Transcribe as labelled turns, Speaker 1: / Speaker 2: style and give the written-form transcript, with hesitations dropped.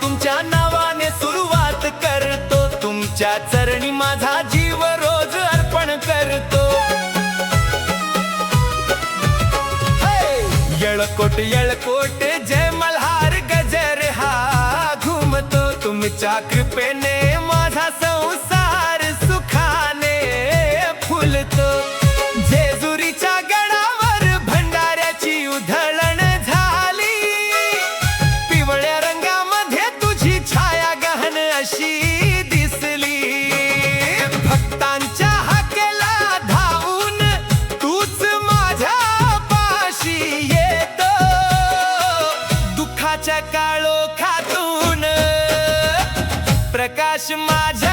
Speaker 1: तुमच्या नावाने सुरुवात करतो, तुमच्या चरणी माझा जीव रोज अर्पण करतो. येळकोट येळकोट जय मल्हार गजर हा घुमतो, तुमच्या कृपेने माझा संसार सुखाने फुलतो. जेजुरीच्या गडावर भंडाऱ्याची उधळण झाली, पिवळ्या रंगामध्ये तुझी छाया गहन अशी दिसली. भक्तांच्या हाकेला धावून तूच माझ्या पाशी येतो, दुःखाच्या काळोखातून प्रकाश माझ्या